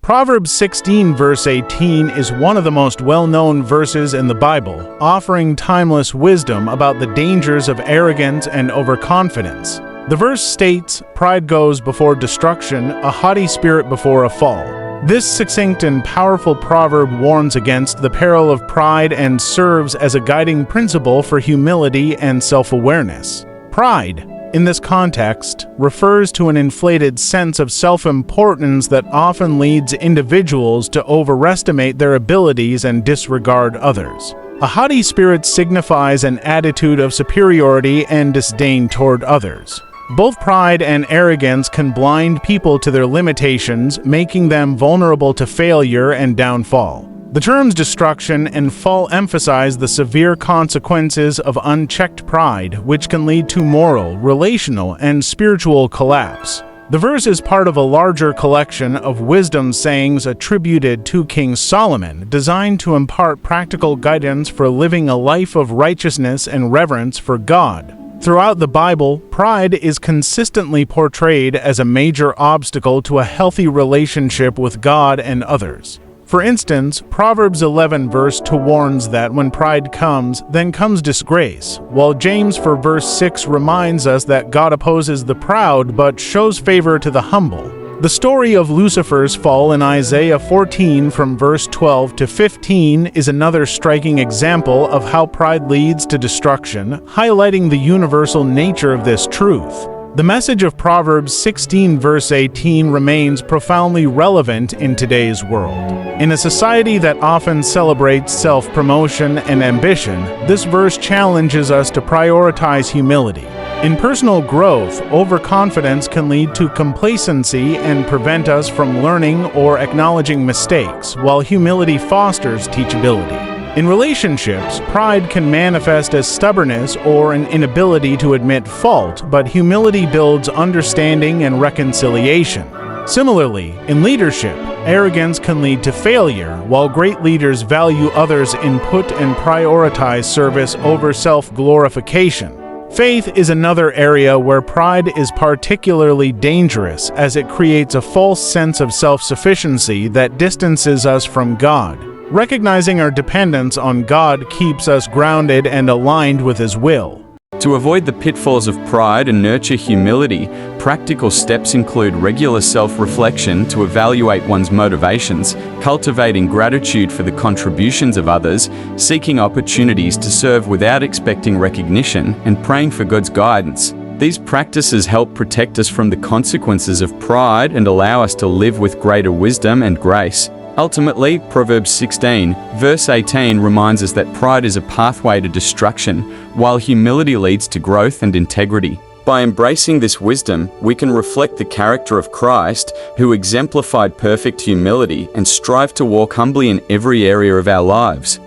Proverbs 16 verse 18 is one of the most well-known verses in the Bible, offering timeless wisdom about the dangers of arrogance and overconfidence. The verse states, "Pride goes before destruction, a haughty spirit before a fall." This succinct and powerful proverb warns against the peril of pride and serves as a guiding principle for humility and self-awareness. Pride, in this context, refers to an inflated sense of self-importance that often leads individuals to overestimate their abilities and disregard others. A haughty spirit signifies an attitude of superiority and disdain toward others. Both pride and arrogance can blind people to their limitations, making them vulnerable to failure and downfall. The terms destruction and fall emphasize the severe consequences of unchecked pride, which can lead to moral, relational, and spiritual collapse. The verse is part of a larger collection of wisdom sayings attributed to King Solomon, designed to impart practical guidance for living a life of righteousness and reverence for God. Throughout the Bible, pride is consistently portrayed as a major obstacle to a healthy relationship with God and others. For instance, Proverbs 11 verse 2 warns that when pride comes, then comes disgrace, while James 4 verse 6 reminds us that God opposes the proud but shows favor to the humble. The story of Lucifer's fall in Isaiah 14 from verse 12 to 15 is another striking example of how pride leads to destruction, highlighting the universal nature of this truth. The message of Proverbs 16 verse 18 remains profoundly relevant in today's world. In a society that often celebrates self-promotion and ambition, this verse challenges us to prioritize humility. In personal growth, overconfidence can lead to complacency and prevent us from learning or acknowledging mistakes, while humility fosters teachability. In relationships, pride can manifest as stubbornness or an inability to admit fault, but humility builds understanding and reconciliation. Similarly, in leadership, arrogance can lead to failure, while great leaders value others' input and prioritize service over self-glorification. Faith is another area where pride is particularly dangerous, as it creates a false sense of self-sufficiency that distances us from God. Recognizing our dependence on God keeps us grounded and aligned with His will. To avoid the pitfalls of pride and nurture humility, practical steps include regular self-reflection to evaluate one's motivations, cultivating gratitude for the contributions of others, seeking opportunities to serve without expecting recognition, and praying for God's guidance. These practices help protect us from the consequences of pride and allow us to live with greater wisdom and grace. Ultimately, Proverbs 16, verse 18 reminds us that pride is a pathway to destruction, while humility leads to growth and integrity. By embracing this wisdom, we can reflect the character of Christ, who exemplified perfect humility, and strive to walk humbly in every area of our lives.